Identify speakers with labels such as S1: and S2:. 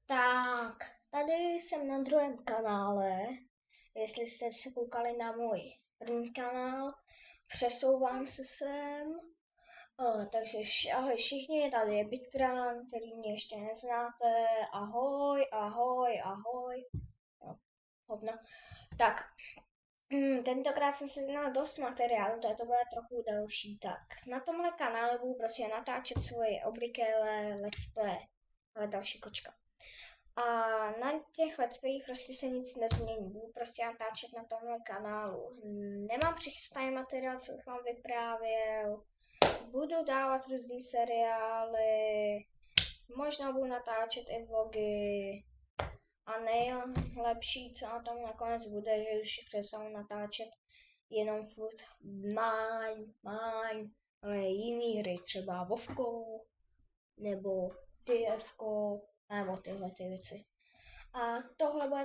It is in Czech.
S1: Tak, tady jsem na druhém kanále. Jestli jste se koukali na můj první kanál, přesouvám se sem. Takže ahoj všichni, tady je Bitkran, který mě ještě neznáte. Ahoj, ahoj, ahoj. Jo, hovno. Tak, tentokrát jsem si znal dost materiálu, to bude trochu delší. Tak, na tomhle kanálu budu prostě natáčet svoje obvyklé let's play. Ale další kočka. A na těch let's playích prostě se nic nezmění, budu prostě natáčet na tomhle kanálu. Nemám přichystaný materiál, co bych vám vyprávěl, budu dávat různý seriály, možná budu natáčet i vlogy. A nejlepší, co na tom nakonec bude, že už přestanu natáčet jenom furt mine, ale jiný hry, třeba Vovko, nebo TFko, nebo tyhle ty věci. A tohle bude